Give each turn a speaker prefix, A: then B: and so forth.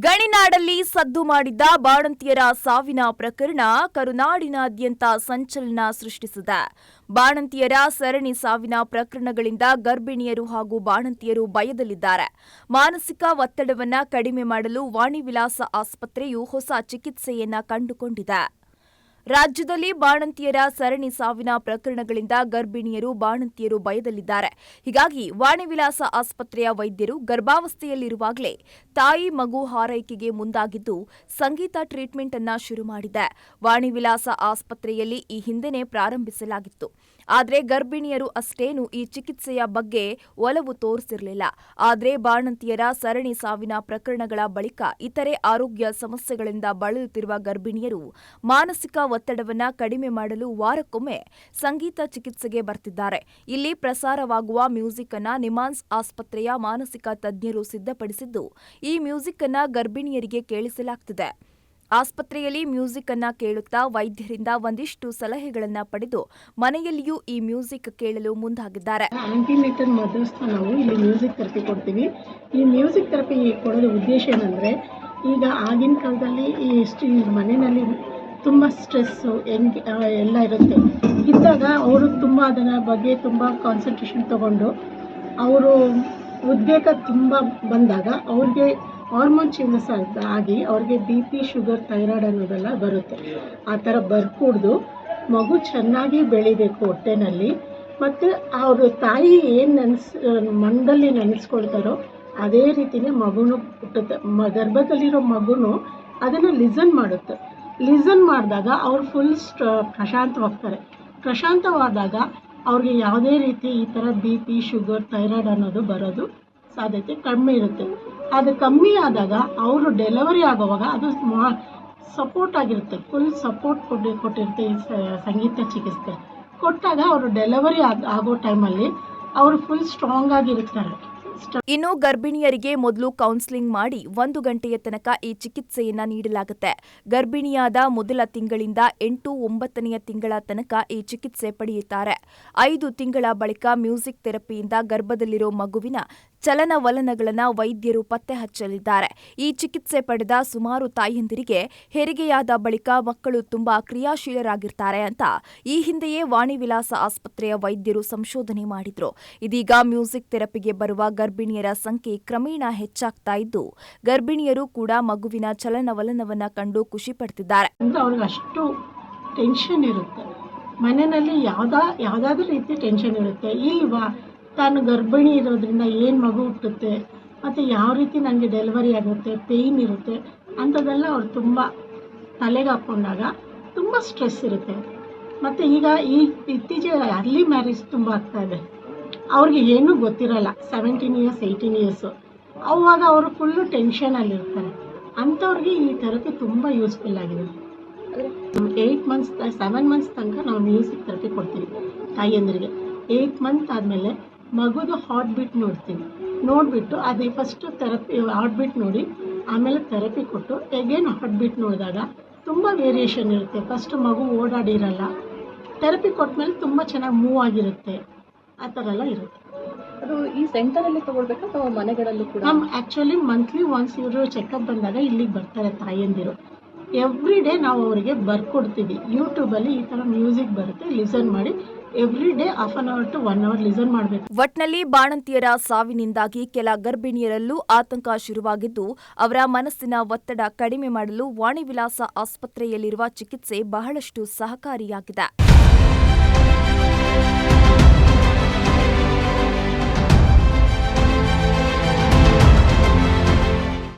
A: ಗಣಿನಾಡಲ್ಲಿ ಸದ್ದು ಮಾಡಿದ್ದ ಬಾಣಂತಿಯರ ಸಾವಿನ ಪ್ರಕರಣ ಕರುನಾಡಿನಾದ್ಯಂತ ಸಂಚಲನ ಸೃಷ್ಟಿಸಿದೆ. ಬಾಣಂತಿಯರ ಸರಣಿ ಸಾವಿನ ಪ್ರಕರಣಗಳಿಂದ ಗರ್ಭಿಣಿಯರು ಹಾಗೂ ಬಾಣಂತಿಯರು ಭಯದಲ್ಲಿದ್ದಾರೆ. ಮಾನಸಿಕ ಒತ್ತಡವನ್ನು ಕಡಿಮೆ ಮಾಡಲು ವಾಣಿವಿಲಾಸ ಆಸ್ಪತ್ರೆಯು ಹೊಸ ಚಿಕಿತ್ಸೆಯನ್ನ ಕಂಡುಕೊಂಡಿದೆ. ರಾಜ್ಯದಲ್ಲಿ ಬಾಣಂತಿಯರ ಸರಣಿ ಸಾವಿನ ಪ್ರಕರಣಗಳಿಂದ ಗರ್ಭಿಣಿಯರು ಬಾಣಂತಿಯರು ಭಯದಲ್ಲಿದ್ದಾರೆ. ಹೀಗಾಗಿ ವಾಣಿವಿಲಾಸ ಆಸ್ಪತ್ರೆಯ ವೈದ್ಯರು ಗರ್ಭಾವಸ್ಥೆಯಲ್ಲಿರುವಾಗಲೇ ತಾಯಿ ಮಗು ಹಾರೈಕೆಗೆ ಮುಂದಾಗಿದ್ದು ಸಂಗೀತ ಟ್ರೀಟ್ಮೆಂಟ್ ಅನ್ನ ಶುರು ಮಾಡಿದೆ. ವಾಣಿವಿಲಾಸ ಆಸ್ಪತ್ರೆಯಲ್ಲಿ ಈ ಹಿಂದೆನೇ ಪ್ರಾರಂಭಿಸಲಾಗಿತ್ತು. ಆದರೆ ಗರ್ಭಿಣಿಯರು ಅಷ್ಟೇನು ಈ ಚಿಕಿತ್ಸೆಯ ಬಗ್ಗೆ ಒಲವು ತೋರಿಸಿರಲಿಲ್ಲ. ಆದರೆ ಬಾಣಂತಿಯರ ಸರಣಿ ಸಾವಿನ ಪ್ರಕರಣಗಳ ಬಳಿಕ ಇತರೆ ಆರೋಗ್ಯ ಸಮಸ್ಯೆಗಳಿಂದ ಬಳಲುತ್ತಿರುವ ಗರ್ಭಿಣಿಯರು ಮಾನಸಿಕ ಒತ್ತಡವನ್ನು ಕಡಿಮೆ ಮಾಡಲು ವಾರಕ್ಕೊಮ್ಮೆ ಸಂಗೀತ ಚಿಕಿತ್ಸೆಗೆ ಬರ್ತಿದ್ದಾರೆ. ಇಲ್ಲಿ ಪ್ರಸಾರವಾಗುವ ಮ್ಯೂಸಿಕ್ ಅನ್ನ ನಿಮಾನ್ಸ್ ಆಸ್ಪತ್ರೆಯ ಮಾನಸಿಕ ತಜ್ಞರು ಸಿದ್ಧಪಡಿಸಿದ್ದು, ಈ ಮ್ಯೂಸಿಕ್ ಅನ್ನ ಗರ್ಭಿಣಿಯರಿಗೆ ಕೇಳಿಸಲಾಗ್ತಿದೆ. ಆಸ್ಪತ್ರೆಯಲ್ಲಿ ಮ್ಯೂಸಿಕ್ ಅನ್ನ ಕೇಳುತ್ತಾ ವೈದ್ಯರಿಂದ ಒಂದಿಷ್ಟು ಸಲಹೆಗಳನ್ನ ಪಡೆದು ಮನೆಯಲ್ಲಿಯೂ ಈ ಮ್ಯೂಸಿಕ್ ಕೇಳಲು ಮುಂದಾಗಿದ್ದಾರೆ.
B: ಆಂಟಿನೇಟಲ್ ಮದರ್ಸ್ ನಾವು ಇಲ್ಲಿ ಮ್ಯೂಸಿಕ್ ಥೆರಪಿ ಕೊಡ್ತೀವಿ. ಈ ಮ್ಯೂಸಿಕ್ ಥೆರಪಿ ಕೊಡೋದು ಉದ್ದೇಶ ಏನಂದರೆ, ಈಗ ಆಗಿನ ಕಾಲದಲ್ಲಿ ಈ ಮನೆಯಲ್ಲಿ ತುಂಬ ಸ್ಟ್ರೆಸ್ಸು ಎಲ್ಲ ಇರುತ್ತೆ. ಇದ್ದಾಗ ಅವರು ತುಂಬ ಅದರ ಬಗ್ಗೆ ತುಂಬ ಕಾನ್ಸಂಟ್ರೇಷನ್ ತಗೊಂಡು ಅವರು ಉದ್ವೇಗ ತುಂಬ ಬಂದಾಗ ಅವ್ರಿಗೆ ಹಾರ್ಮೋನ್ ಚೇಂಜಸ್ ಆಗಿ ಅವ್ರಿಗೆ BP, ಶುಗರ್, ಥೈರಾಯ್ಡ್ ಅನ್ನೋದೆಲ್ಲ ಬರುತ್ತೆ. ಆ ಥರ ಬರ್ಕೂಡ್ದು ಮಗು ಚೆನ್ನಾಗಿ ಬೆಳಿಬೇಕು ಹೊಟ್ಟೆನಲ್ಲಿ. ಮತ್ತು ಅವರು ತಾಯಿ ಏನು ಮನದಲ್ಲಿ ನೆನೆಸ್ಕೊಳ್ತಾರೋ ಅದೇ ರೀತಿಯೇ ಮಗುನು ಹುಟ್ಟುತ್ತೆ. ಗರ್ಭದಲ್ಲಿರೋ ಮಗುನು ಅದನ್ನು ಲಿಸನ್ ಮಾಡುತ್ತೆ. ಲಿಸನ್ ಮಾಡಿದಾಗ ಅವ್ರು ಫುಲ್ ಪ್ರಶಾಂತವಾಗ್ತಾರೆ. ಪ್ರಶಾಂತವಾದಾಗ ಅವ್ರಿಗೆ ಯಾವುದೇ ರೀತಿ ಈ ಥರ BP, ಶುಗರ್, ಥೈರಾಯ್ಡ್ ಅನ್ನೋದು ಬರೋದು ಸಾಧ್ಯತೆ ಕಡಿಮೆ ಇರುತ್ತೆ. ಅದು ಕಮ್ಮಿ ಆದಾಗ ಅವರು ಡೆಲಿವರಿ ಆಗುವಾಗ ಅದು ಸಪೋರ್ಟ್ ಆಗಿರುತ್ತೆ. ಫುಲ್ ಸಪೋರ್ಟ್ ಕೊಟ್ಟಿರುತ್ತೆ ಈ ಸಂಗೀತ ಚಿಕಿತ್ಸೆ ಕೊಟ್ಟಾಗ ಅವರು ಡೆಲಿವರಿ ಆಗೋ ಟೈಮಲ್ಲಿ ಅವರು ಫುಲ್ ಸ್ಟ್ರಾಂಗ್ ಆಗಿರ್ತಾರೆ.
A: ಇನ್ನು ಗರ್ಭಿಣಿಯರಿಗೆ ಮೊದಲು ಕೌನ್ಸಿಲಿಂಗ್ ಮಾಡಿ 1 ಗಂಟೆಯ ತನಕ ಈ ಚಿಕಿತ್ಸೆಯನ್ನ ನೀಡಲಾಗುತ್ತೆ. ಗರ್ಭಿಣಿಯಾದ ಮೊದಲ ತಿಂಗಳಿಂದ 8-9ನೆಯ ತಿಂಗಳ ತನಕ ಈ ಚಿಕಿತ್ಸೆ ಪಡೆಯುತ್ತಾರೆ. 5 ತಿಂಗಳ ಬಳಿಕ ಮ್ಯೂಸಿಕ್ ಥೆರಪಿಯಿಂದ ಗರ್ಭದಲ್ಲಿರೋ ಮಗುವಿನ ಚಲನವಲನಗಳನ್ನು ವೈದ್ಯರು ಪತ್ತೆ ಹಚ್ಚಲಿದ್ದಾರೆ. ಈ ಚಿಕಿತ್ಸೆ ಪಡೆದ ಸುಮಾರು ತಾಯಂದಿರಿಗೆ ಹೆರಿಗೆಯಾದ ಬಳಿಕ ಮಕ್ಕಳು ತುಂಬಾ ಕ್ರಿಯಾಶೀಲರಾಗಿರ್ತಾರೆ ಅಂತ ಈ ಹಿಂದೆಯೇ ವಾಣಿವಿಲಾಸ ಆಸ್ಪತ್ರೆಯ ವೈದ್ಯರು ಸಂಶೋಧನೆ ಮಾಡಿದ್ರು. ಇದೀಗ ಮ್ಯೂಸಿಕ್ ಥೆರಪಿಗೆ ಬರುವ ಗರ್ಭಿಣಿಯರ ಸಂಖ್ಯೆ ಕ್ರಮೇಣ ಹೆಚ್ಚಾಗ್ತಾ ಇದ್ದು, ಗರ್ಭಿಣಿಯರು ಕೂಡ ಮಗುವಿನ ಚಲನವಲನವನ್ನ ಕಂಡು ಖುಷಿ ಪಡ್ತಿದ್ದಾರೆ.
B: ಅವ್ರಿಗೆ ಅಷ್ಟು ಟೆನ್ಷನ್ ಇರುತ್ತೆ, ಮನೆಯಲ್ಲಿ ಯಾವುದಾದ್ರೂ ರೀತಿ ಟೆನ್ಷನ್ ಇರುತ್ತೆ. ಇಲ್ವಾ ತಾನು ಗರ್ಭಿಣಿ ಇರೋದ್ರಿಂದ ಏನು ಮಗು ಹುಟ್ಟುತ್ತೆ ಮತ್ತು ಯಾವ ರೀತಿ ನನಗೆ ಡೆಲಿವರಿ ಆಗುತ್ತೆ, ಪೇಯ್ನ್ ಇರುತ್ತೆ ಅಂಥದ್ದೆಲ್ಲ ಅವ್ರು ತುಂಬ ತಲೆಗೆ ಹಾಕ್ಕೊಂಡಾಗ ತುಂಬ ಸ್ಟ್ರೆಸ್ ಇರುತ್ತೆ. ಮತ್ತು ಈಗ ಇತ್ತೀಚೆಗೆ ಅರ್ಲಿ ಮ್ಯಾರೇಜ್ ತುಂಬ ಆಗ್ತಾ ಇದೆ. ಅವ್ರಿಗೆ ಏನೂ ಗೊತ್ತಿರಲ್ಲ, 17 ಇಯರ್ಸ್ 18 ಇಯರ್ಸು. ಅವಾಗ ಅವರು ಫುಲ್ಲು ಟೆನ್ಷನಲ್ಲಿರ್ತಾರೆ. ಅಂಥವ್ರಿಗೆ ಈ ಥೆರಪಿ ತುಂಬ ಯೂಸ್ಫುಲ್ ಆಗಿದೆ. 8 ಮಂತ್ಸ್ 7 ಮಂತ್ಸ್ ತನಕ ನಾವು ಮ್ಯೂಸಿಕ್ ಥೆರಪಿ ಕೊಡ್ತೀವಿ ತಾಯಿಯಂದ್ರಿಗೆ. 8 ಮಂತ್ ಆದಮೇಲೆ ಮಗುದು ಹಾರ್ಟ್ ಬೀಟ್ ನೋಡಿಬಿಟ್ಟು ಅದೇ ಫಸ್ಟು ಥೆರಪಿ ಹಾರ್ಟ್ ಬೀಟ್ ನೋಡಿ ಆಮೇಲೆ ಥೆರಪಿ ಕೊಟ್ಟು ಎಗೇನ್ ಹಾರ್ಟ್ ಬೀಟ್ ನೋಡಿದಾಗ ತುಂಬ ವೇರಿಯೇಷನ್ ಇರುತ್ತೆ. ಫಸ್ಟ್ ಮಗು ಓಡಾಡಿರಲ್ಲ, ಥೆರಪಿ ಕೊಟ್ಟಮೇಲೆ ತುಂಬ ಚೆನ್ನಾಗಿ ಮೂವ್ ಆಗಿರುತ್ತೆ. ಆ ಥರ ಎಲ್ಲ ಇರುತ್ತೆ.
C: ಅದು ಈ ಸೆಂಟರಲ್ಲಿ ತಗೊಳ್ಬೇಕಾ ಅಥವಾ ಮನೆಗಳಲ್ಲೂ ಕೂಡ?
B: ಆ್ಯಕ್ಚುಲಿ ಮಂತ್ಲಿ ಒನ್ಸ್ ಇವರು ಚೆಕಪ್ ಬಂದಾಗ ಇಲ್ಲಿಗೆ ಬರ್ತಾರೆ ತಾಯಂದಿರು. ಎವ್ರಿ ಡೇ ನಾವು ಅವರಿಗೆ ಬರ್ಕೊಡ್ತೀವಿ. ಯೂಟ್ಯೂಬಲ್ಲಿ ಈ ಥರ ಮ್ಯೂಸಿಕ್ ಬರುತ್ತೆ, ಲಿಸನ್ ಮಾಡಿ every day 1/2 hour to 1 hour listen ಮಾಡಬೇಕು.
A: ಒಟ್ನಲ್ಲಿ ಬಾಣಂತಿಯರ ಸಾವಿನಿಂದಾಗಿ ಕೆಲ ಗರ್ಭಿಣಿಯರಲ್ಲೂ ಆತಂಕ ಶುರುವಾಗಿದ್ದು, ಅವರ ಮನಸ್ಸಿನ ಒತ್ತಡ ಕಡಿಮೆ ಮಾಡಲು ವಾಣಿವಿಲಾಸ ಆಸ್ಪತ್ರೆಯಲ್ಲಿರುವ ಚಿಕಿತ್ಸೆ ಬಹಳಷ್ಟು ಸಹಕಾರಿಯಾಗಿದೆ.